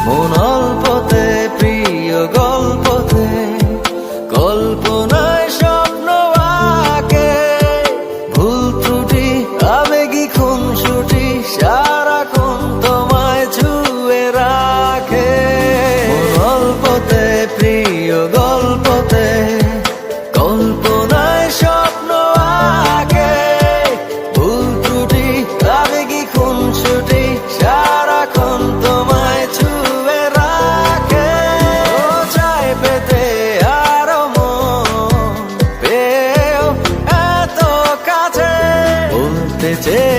মন অল্পতে প্রিয় গল্পতে কল্পনায় স্বপ্ন আঁকে, ভুল ত্রুটি আবেগী খুনসুটি সারাক্ষণ তোমায় ছুঁয়ে রাখে। মন অল্পতে প্রিয় গল্পতে কল্পনায় স্বপ্ন আঁকে, ভুল ত্রুটি আবেগী খুনসুটি সারাক্ষণ তোমায় ছুঁয়ে রাখে। ও চাই পেতে আরো মন পেয়েও এত কাছে, বলতে চেয়ে